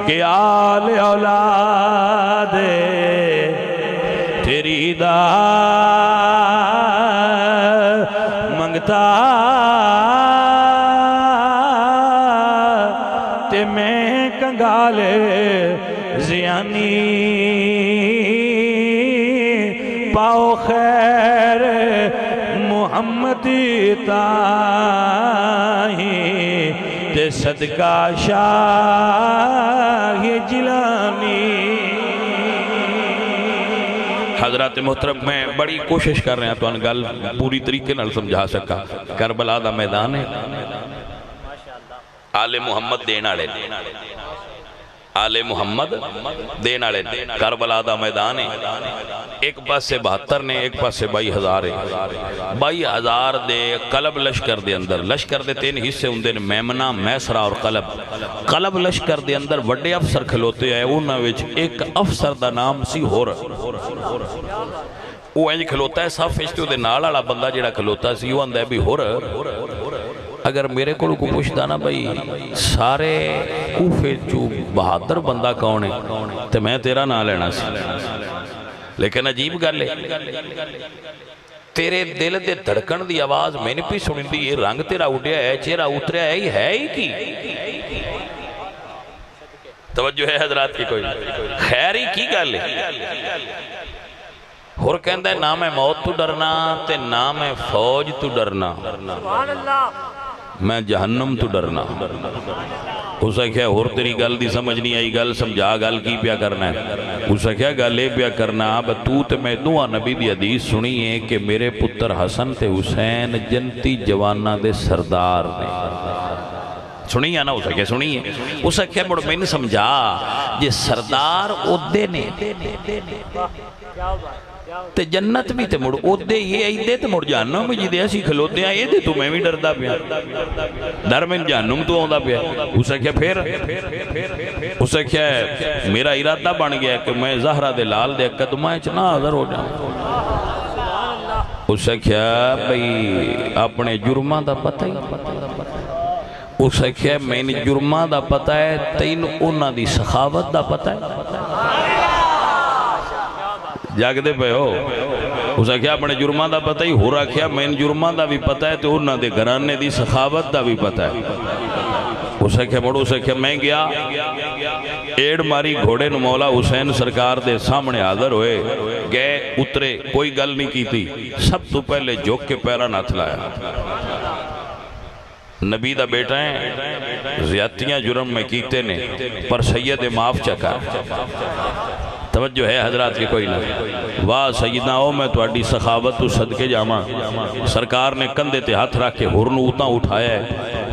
کہ آل اولاد تیری دا منگتا تے میں کنگال زیانی پاؤ خیر محمد تاہی تے صدقہ شاہ جیلانی۔ حضرات محترم میں بڑی کوشش کر رہے ہیں تو گل پوری طریقے نال سمجھا سکا۔ کربلا دا میدان ہے، آل محمد دین آلے، آل محمد دین آلے، کربلا دا میدان ہے۔ ایک پاس سے 72 نے، ایک پاس سے 22,000 ہے۔ 22,000 دے قلب لشکر دے اندر، لشکر دے 3 حصے ہوندے نے، میمنہ، میسرہ اور قلب۔ قلب لشکر دے اندر وڈے افسر کھلوتے ہیں، انہاں وچ ایک افسر دا نام سی ہور۔ وہ انج کھلوتا ہے صاف فشتے دے نال والا بندہ جڑا کھلوتا سی وہ آندا ہے بھی ہور اگر میرے کو پوچھتا نا بھائی سارے کوفے چو بہادر بندہ کون ہے تو میں تیرا نام لینا سی، لیکن عجیب گل ہے تیرے دل دے دھڑکن دی آواز میں نے بھی سنی دی، یہ رنگ تیرا اڑیا ہے، چہرہ اتریا ہے، یہ ہے ہی کی توجہ ہے حضرات کی کوئی خیر ہی کی گل ہے۔ اور کہندہ ہے نام موت تو ڈرنا تے نام فوج تو ڈرنا، میں جہنم تو ڈرنا۔ اسے کیا اور تیری گل دی سمجھ نہیں آئی، گل سمجھا گل کی پیا کرنا ہے؟ اسے کیا گلے پیا کرنا تو تے میں دعا نبی دی حدیث سنی ہے کہ میرے پتر حسن تے حسین جنتی جوانہ دے سردار نے، سنی ہے نا؟ اسے کیا سنی ہے؟ اسے کیا مڑ میں نے سمجھا جے سردار عہدے نے تے جنت بھی تے مڑ عہدے یہ ایدے تے مڑ جہنم بھی جدے اسی کھلوتے ہیں ایدے تو میں بھی ڈردا پیا، ڈر میں جہنم تو آندا پیا۔ اسے کیا پھر اسے کیا ہے میرا ارادہ بن گیا کہ میں زہرہ دے لال دے قدمہ چنا حاضر ہو جاؤں۔ اسے کیا بھئی اپنے جرمہ دا پتہ ہی، اسے کیا میں نے جرمہ دا پتہ ہے تین انہاں دی سخاوت دا پتہ ہے، جاگ دے پہ ہو۔ اسے کیا اپنے جرمہ دا پتہ ہی، ہو رہا کیا میں نے جرمہ دا بھی پتہ ہے تو انہاں دے گھرانے دی سخاوت دا بھی پتہ ہے۔ اسے کیا بڑھو اسے کیا میں گیا ایڑ ماری گھوڑے نو مولا حسین سرکار دے سامنے حاضر ہوئے، گئے اترے، کوئی گل نہیں کی تھی، سب تو پہلے جھوک کے پیرا نہ تھلایا۔ نبی دا بیٹا ہیں زیادتیاں جرم میں کیتے نے پر سید معاف چکا۔ توجہ ہے حضرات کی کوئی نہ واہ سیدنا او میں تواڈی سخاوت تو صدقے جاواں۔ سرکار نے کندھے تے ہاتھ رکھ کے ہور نو اتاں اٹھایا ہے،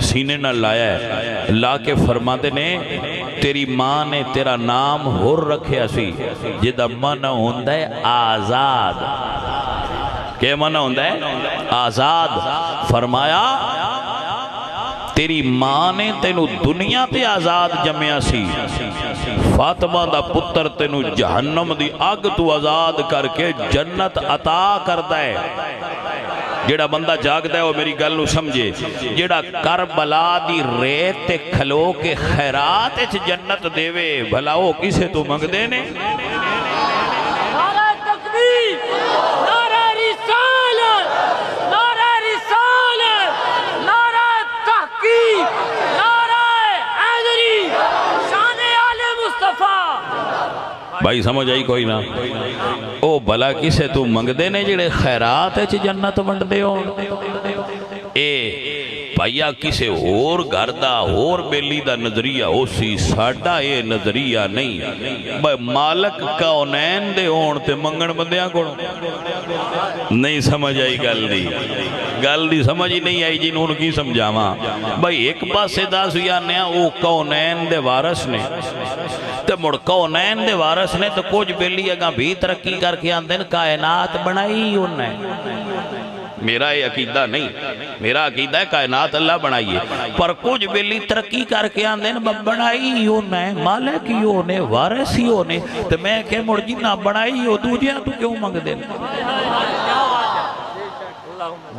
سینے نہ لایا ہے، لا کے فرماتے نے تیری ماں نے تیرا نام ہور رکھیا سی جدا معنی ہوندا ہے آزاد۔ کیا معنی ہوندا ہے؟ آزاد۔ فرمایا تیری ماں نے تینو دنیا تے آزاد جمعیا سی، فاطمہ دا پتر تینو جہنم دی آگ تو آزاد کر کے جنت عطا کردا ہے۔ جیڑا بندہ جاگدا ہے وہ میری گل نو سمجھے، جیڑا کربلا دی ریت تے کھلو کے خیرات اچ جنت دیوے بھلا وہ کسے تو منگ دے نے؟ نعرہ تکبیر، نعرہ رسالت، نعرہ رسالت، نعرہ تحقیق، نعرہ حیدری، شان آل مصطفیٰ۔ بھائی سمجھ آئی کوئی نہ؟ او بھلا کسے تو منگ دے نے جڑے خیرات ہے جنت منڈ دے ہو؟ اے بھائیا کسے اور گھردہ اور بیلی دا نظریہ ہو سی، ساڑھا اے نظریہ نہیں۔ مالک کونین دے ہون تے منگن بندیاں کونو نہیں سمجھ آئی گل دی سمجھ ہی نہیں آئی جی نون کی سمجھاواں۔ بھائی ایک پاس سے دا سیانیاں او کونین دے وارث نے تے مڑ کونین دے وارث نے تو کچھ بیلی اگاں بھی ترقی کر کے آندن کائنات بنائی انہیں میرا یہ عقیدہ نہیں، میرا عقیدہ ہے کائنات اللہ بنائیے، پر کچھ بیلی ترقی کر کے آندے نا بنائی ہی نے، مالک ہی نے، وارث ہی نے، تو میں کہ مڑ جنہ بنائی ہو دوجیاں تو کیوں منگ دیں؟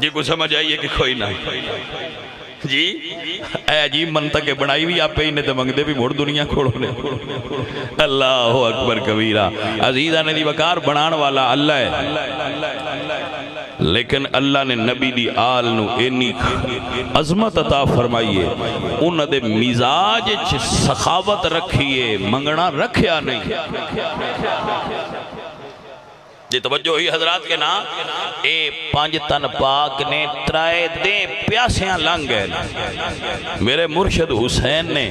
جی کو سمجھ آئیے کہ کوئی نہ جی اے عجیب منطقے بنائی بھی آپ پہ ہی نے تو منگ دے بھی مڑ دنیا کھوڑو نے۔ اللہ اکبر کبیرہ، عزیزہ نے دی وقار بنان والا اللہ ہے، لیکن اللہ نے نبی دی آل نو اینی عظمت عطا فرمائیے، انہ دے مزاج سخاوت رکھیے، منگنا رکھیا نہیں۔ جی توجہ ہوئی حضرات کے نا، اے پانچ تن پاک نے ترائے دے پیاسیاں لنگ گئے، میرے مرشد حسین نے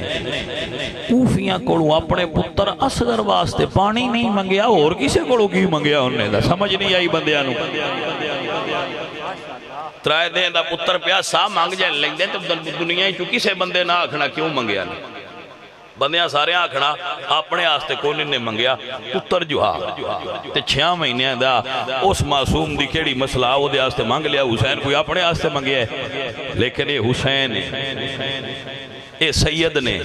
کوفیاں کوڑوں اپنے پتر اصغر واسطے پانی نہیں منگیا، اور کسے کوڑوں کی منگیا انہیں دا سمجھ نہیں آئی بندیاں نو۔ ترائے دے دا پتر پیاسا مانگ جائے لیں دے تو دنیا ہی چکی سے بندے نہ آکھنا کیوں منگیا نہیں؟ بندیاں سارے آکھنا اپنے آستے کونی نے منگیا، پتر جو تے 6 مہینے دا اس معصوم دی کیڑی مسئلہ وہ دے آستے مانگ لیا، حسین کوئی اپنے آستے منگیا ہے، لیکن یہ حسین اے سید نے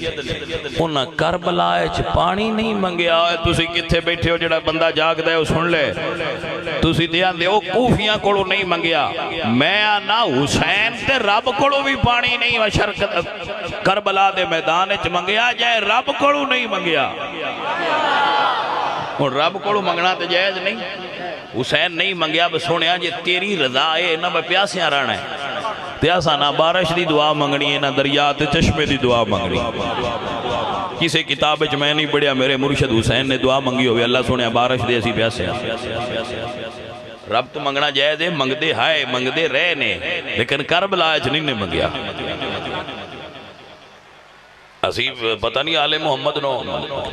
انہاں کربلا اچ پانی نہیں منگیا۔ تسی کتھے بیٹھے ہو جڑا بندہ جاگ دے وہ سن لے، تسی دیان دے وہ کوفیاں کوڑو نہیں منگیا، میں آنا حسین تے رب کوڑو بھی پانی نہیں شرکت کربلا دے میدان اچ منگیا جائے رب کوڑو نہیں منگیا، اور رب کوڑو منگنا تے جائز نہیں، حسین نہیں منگیا بس سنیا جے تیری رضا ہے نہ پیاسیاں رہنا ہے، پیاسا نہ بارش دی دعا منگنی ہے نہ دریات چشمے دی دعا منگنی۔ کسی کتاب وچ میں نہیں پڑھیا میرے مرشد حسین نے دعا منگی ہوئی اللہ سنیا بارش دے اسی پیاسے رب تو منگنا جائز ہے، منگ دے ہائے منگ دے رہ نے، لیکن کربلا اچ نہیں نے منگیا۔ عزیز پتہ نہیں آل محمد نو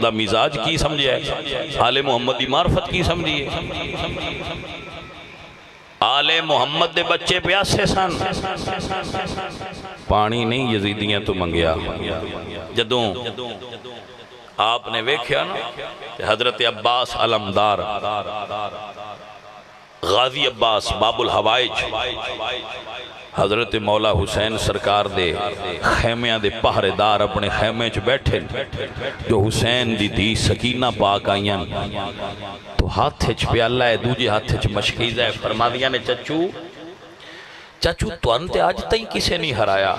دا مزاج کی سمجھے ہے، آل محمد دی معرفت کی سمجھیے، آل محمد دے بچے پیاسے سن، پانی نہیں یزیدیاں تو منگیا۔ جدوں آپ نے ویکھیا نا حضرت عباس علمدار، غازی عباس باب الحوائج، حضرت مولا حسین سرکار دے خیمیاں دے پہرے دار اپنے خیمے چ بیٹھے، جو حسین دی دی سکینہ پاک آئیاں تو ہاتھے چ پیالہ ہے، دوجے ہاتھے چ مشکیزہ ہے، فرما دیا نے چچو تو انتے آج تئیں کسے نہیں ہرایا،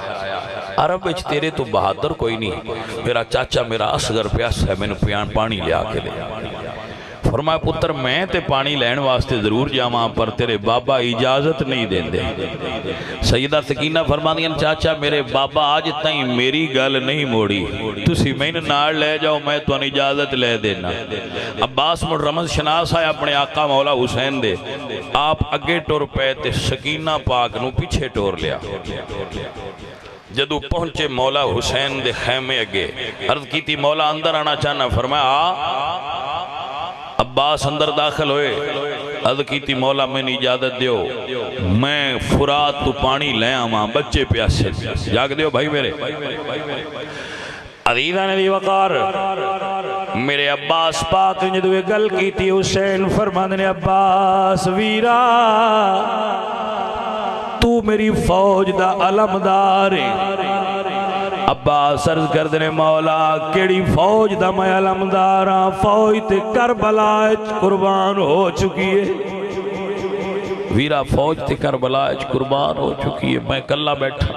عرب اچ تیرے تو بہادر کوئی نہیں، میرا چاچا میرا اصغر پیاس ہے، میں نے پانی لیا کے دے۔ فرمایا پتر میں تے پانی لین واسطے ضرور جاواں پر تیرے بابا اجازت نہیں دیں دے۔ سیدہ سکینہ فرما دیا چاچا میرے بابا آج تائیں میری گل نہیں موڑی، تسی میں نال لے جاؤ میں تو ان اجازت لے دینا۔ عباس مڑ رمض شناس آیا اپنے آقا مولا حسین دے، آپ اگے ٹور پہ تے سکینہ پاک نو پیچھے ٹور لیا۔ جدو پہنچے مولا حسین دے خیمے اگے عرض کی تھی مولا اندر آنا چاہنا، فرمایا عباس اندر داخل ہوئے، عرض کی تھی مولا میں نے اجازت دیو میں فرات تو پانی لے آماں بچے پیاسے، جاگ دیو بھائی میرے عزیزہ نے دی وقار میرے عباس پاک جدو گل کی تھی حسین فرمان نے عباس ویرا تو میری فوج دا علمدار عباس عرض کر دینے مولا کیڑی فوج دا میں علمداراں، فوج تے کربلا قربان ہو چکی ہے، ویرا فوج تے کربلا قربان ہو چکی ہے، میں کلہ بیٹھا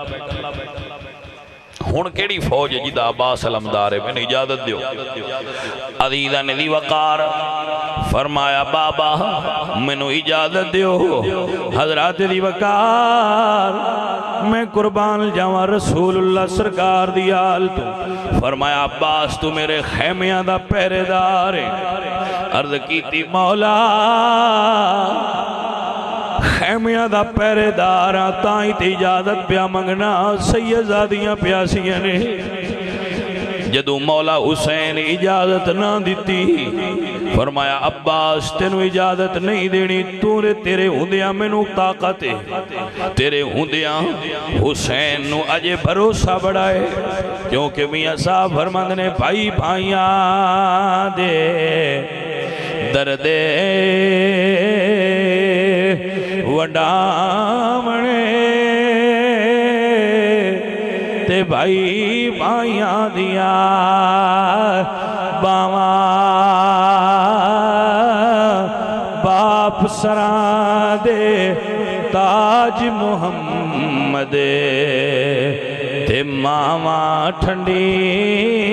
ہون کیڑی فوج ہے جدہ عباس علمدار ہے، میں نے اجازت دیو۔ عزیزہ نے دی وقار فرمایا بابا میں نے اجازت دیو، حضرات دی وقار میں قربان جاواں رسول اللہ سرکار دی آل تو، فرمایا عباس تو میرے خیمیاں دا پہرے دار ہے، عرض کی تھی مولا خیمیاں دا پہرے داراں تائیں تے اجازت پیا منگنا سیدزادیاں پیاسیاں نے، جدو مولا حسین اجازت نہ دیتی فرمایا عباس تینو اجازت نہیں دینی، تو نے تیرے ہوندیاں میں نو طاقت ہے، تیرے ہوندیاں حسین نو اجے بھروسہ بڑھائے، کیونکہ میاں صاحب فرماند نے بھائی بھائیاں دے دردے وڈامنے تے بھائی بھائیاں دیا باواں باپ سراں دے تاج محمد تے ماواں ٹھنڈیاں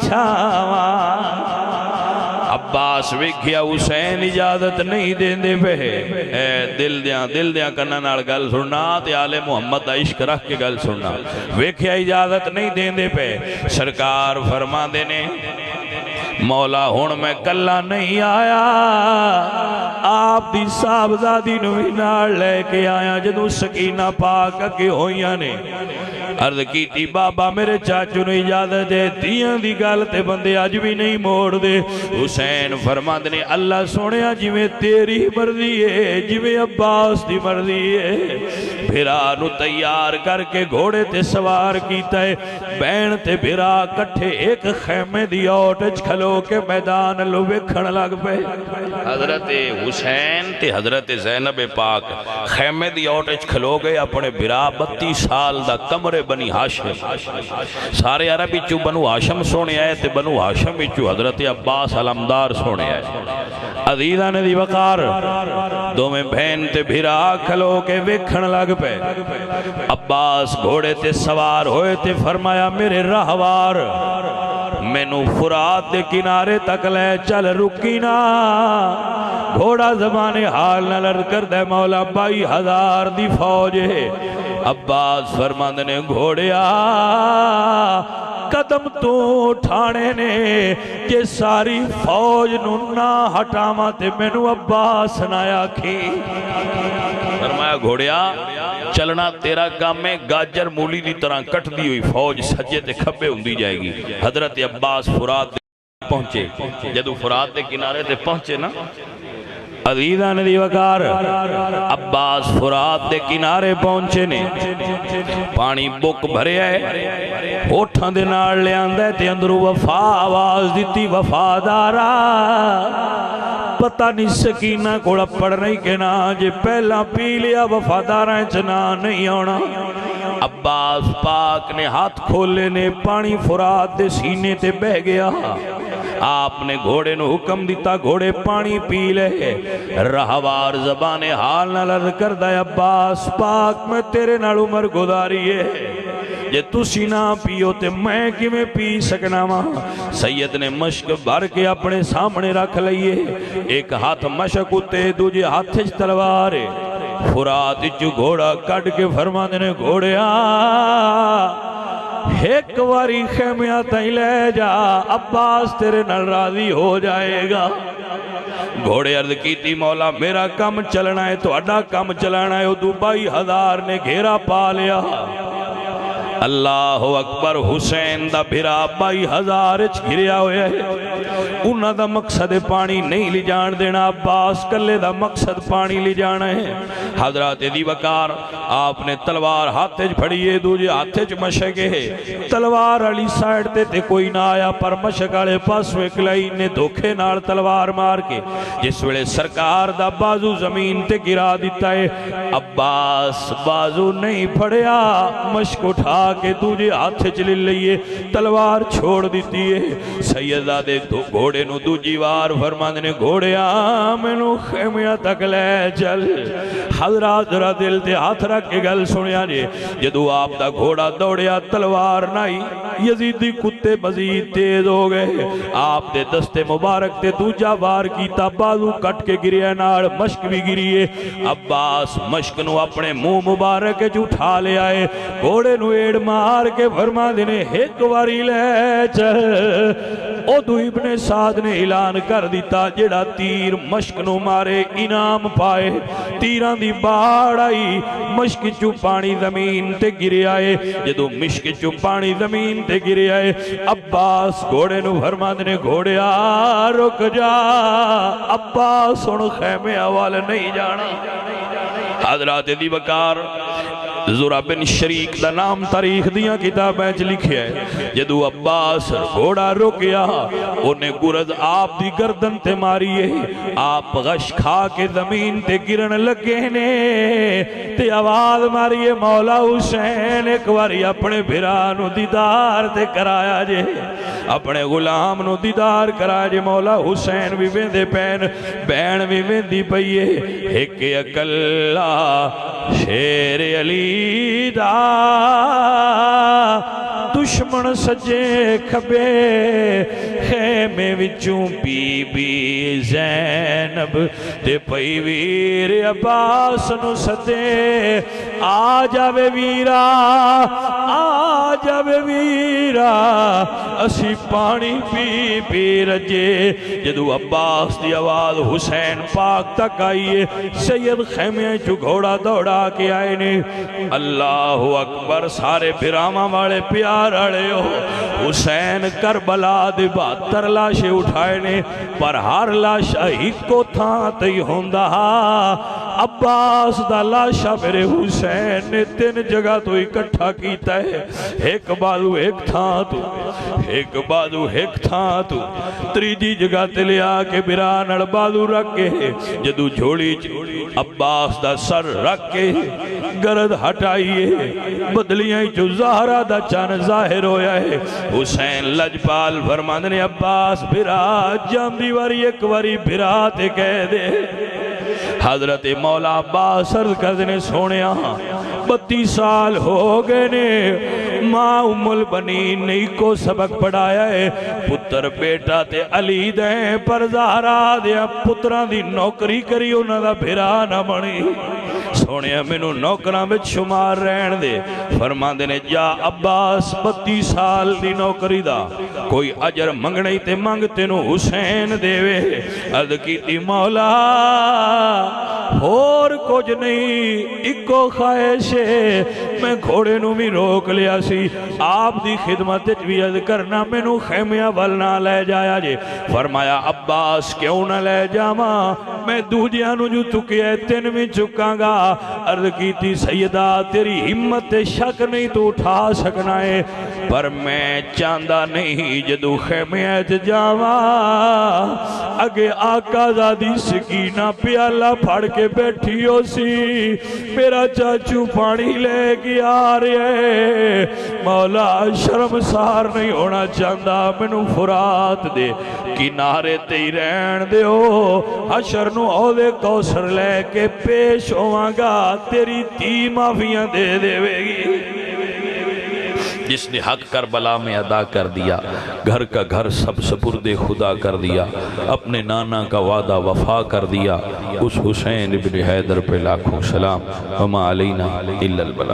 چھاواں عباس ویکھیا حسین اجازت نہیں دیندے پہ اے دل دیاں کناں نال گل سننا تے آل محمد دا عشق رکھ کے گل سننا ویکھیا اجازت نہیں دیندے پہ سرکار فرماندے نے مولا ہن میں کلا نہیں آیا آپ دی صاحبزادی نو بھی نال لے کے آیا جدوں سکینہ پاک اگے ہوئیاں نے عرض کیتی بابا میرے چاچو نے اجازت دے دیاں دی گل تے بندے اج بھی نہیں موڑ دے حسین فرماندے نے اللہ سونیا جویں تیری مرضی ہے جویں عباس دی مرضی ہے بھرا نو تیار کر کے گھوڑے تے سوار کیتا ہے بہن تے بھرا کٹھے ایک خیمے دی اوٹ وچ کھلو کے میدان لو ویکھن لگ پے حضرت حسین تے حضرت زینب پاک خیمے دی اوٹ وچ کھلو گئے اپنے بھرا 32 سال دا کمرے بنی ہاشم سارے عرب وچوں بنو ہاشم سونے آئے تے بنو ہاشم وچوں حضرت عباس علمدار سونے آئے عزیزان دی وقار دو میں بہن تے بھرا کھلو کے ویکھن لگ پے عباس گھوڑے تے سوار ہوئے تے فرمایا میرے راہوار مینو فرات دے کنارے تک لے چل رکی نا گھوڑا زبان حال نہ لڑ کر دے مولا 22,000 دی فوج ہے عباس فرماندے نے گھوڑیا قدم تو اٹھانے نے کہ ساری فوج نو نہ ہٹاواں تے مینو عباس نہ آکھی فرمایا گھوڑیا چلنا تیرا کام میں گاجر مولی دی طرح کٹ دی ہوئی فوج سجے تے کھبے ہوندی جائے گی حضرت عباس فرات دے پہنچے جدو فرات دے کنارے تے پہنچے نا عزیزان دی وقار عباس فرات دے کنارے پہنچے نے پانی بک بھرے آئے ہوٹھاں دے نال لے آندے تے اندرو وفا آواز دیتی وفادارا پتہ نہیں سکینہ کوڑا پڑ رہی کہ نا جے پہلا پی لیا وفاداراں چنا نہیں ہونا عباس پاک نے ہاتھ کھولے نے پانی فرات دے سینے تے بہ گیا آپ نے گھوڑے نو حکم دیتا گھوڑے پانی پی لے رہوار زبان حال نہ لرد کردہ عباس پاک میں تیرے نال عمر گزاری ہے جے تسی نہ پیو تے میں کی میں پی سکنا ماں سید نے مشک بھر کے اپنے سامنے رکھ لئیے ایک ہاتھ مشک اتے دوجے ہاتھ تلوارے فرات جو گھوڑا کٹ کے فرما دینے گھوڑیا ایک واری خیمیاں تائیں لے جا عباس تیرے نال راضی ہو جائے گا گھوڑے عرض کیتی مولا میرا کم چلنا ہے تو اڈا کم چلانا ہے 22,000 نے گھیرا پا لیا اللہ اکبر حسین دا بھرا 22,000 گھریا ہوئے ہے انہاں دا مقصد پانی نہیں لی جان دینا عباس کلے دا مقصد پانی لی جانا ہے حضرات دی وقار آپ نے تلوار ہاتھے پھڑیے دوجے ہاتھے مشکے ہے تلوار علی سائٹ تے کوئی نہ آیا پر مشکالے پاس وکلائی نے دھوکے نار تلوار مار کے جس ویلے سرکار دا بازو زمین تے گرا دیتا ہے عباس بازو نہیں پھڑیا مشک اٹھا کے تجھے ہاتھ چلے لئیے تلوار چھوڑ دیتی ہے سیدہ دے گھوڑے نو دوجی وار فرمان نے گھوڑے آمنو خیمیاں تک لے چل حضرات ذرا دل تے ہاتھ رکھ کے گل سنیا جے جدو آپ دا گھوڑا دوڑیا تلوار نائی یزیدی کتے مزید تیز ہو گئے آپ دے دستے مبارک تے دوجا وار کیتا بازو کٹ کے گریا نار مشک بھی گریے عباس مشک نو اپنے منہ مبارک جو اٹھا لے آئے گھوڑے نو ایڑ مار کے فرما دینے ایک واری لے چل ادو ابن سعد نے اعلان کر دیتا جڑا تیر مشک نو مارے انعام پائے تیران دی باڑ آئی مشک چو پانی زمین تے گرے آئے جدو مشک چو پانی زمین تے گرے آئے عباس گھوڑے نو فرما دینے گھوڑے رک جا عباس ان خیمے حوالے نہیں جانا حضرات دی وقار زورا بن شریک دا نام تاریخ دیاں کتاب ایچ لکھے ہے جدو عباس گھوڑا رکیا انہیں گرد آپ دی گردن تے ماریے آپ غش کھا کے زمین تے گرن لگے نے تے آواز ماریے مولا حسین ایک واری اپنے بھرانو دیدار تے کرایا جے اپنے غلام نو دیدار کرایا جے مولا حسین بھی ویندے پین بین بھی ویندی پئیے ایک اکلا شیر علی دا دشمن سجے کھبے خیمے وچوں بی بی زینب تے پئی ویر عباس نو سدے آ جاوے ویرا آ جاوے ویرا اسی پانی پی پی رجے جدو عباس دی آواز حسین پاک تک آئیے سید خیمے چو گھوڑا دوڑا کے آئے نے اللہ اکبر سارے بھراما والے پیار اڑے ہو حسین کربلا دی 72 لاشے اٹھائے نے پر ہر لاشا ہی کو تھا تی ہوندہ عباس دا لاشا میرے حسین نے 3 جگہ تو اکٹھا کیتا ہے ایک بالو ایک تھا تو ایک بالو ایک تھا تو تریجی جگہ تے لے آکے بران اڑ بالو رکھ کے جدو جھوڑی عباس دا سر رکھ کے گرد ہٹائیے بدلیاں جو زہرہ دا چان ظاہر ہویا ہے حسین لجپال فرمان نے عباس بھرا جام دیواری ایک واری بھرا تے کہہ دے حضرت مولا عباس عرض کردنے سونیا 32 سال ہو گئے نے ماں ام البنین نے کو سبق پڑھایا ہے پتر بیٹا تے علی دیں پر زہرا دیا پتران دی نوکری کری انہاں دا بھرا نہ بنی سونیا منو نوکران میں شمار رہن دے فرمان دینے جا عباس 32 سال دی نوکری دا کوئی اجر منگنی تے منگتے نو حسین دے وے عرض کی تی مولا اور کچھ نہیں اکو خواہش ہے میں گھوڑے نو بھی روک لیا سی آپ دی خدمت جویز کرنا میں نو خیمیہ والنا لے جایا جے فرمایا عباس کیوں نہ لے جاما میں دوجیاں نو جو تکیے تین میں چکاں گا عرض کی تھی سیدہ تیری ہمت شک نہیں تو اٹھا سکنا ہے پر میں چاندہ نہیں جدو خیمیت جاما اگے آقا زادی سکینہ پیالہ پھاڑ کے بیٹھی ہو سی میرا چاچو پانی لے گیا رہے مولا شرم سار نہیں ہونا چاندہ منو فرات دے کنارے تے ہی رہن دے ہو حشر نو عہدے کوثر لے کے پیش ہواں گا تیری تی معافیاں دے دے گی جس نے حق کربلا میں ادا کر دیا گھر کا گھر سب سپرد خدا کر دیا اپنے نانا کا وعدہ وفا کر دیا اس حسین ابن حیدر پہ لاکھوں سلام وما علینا الا البلاغ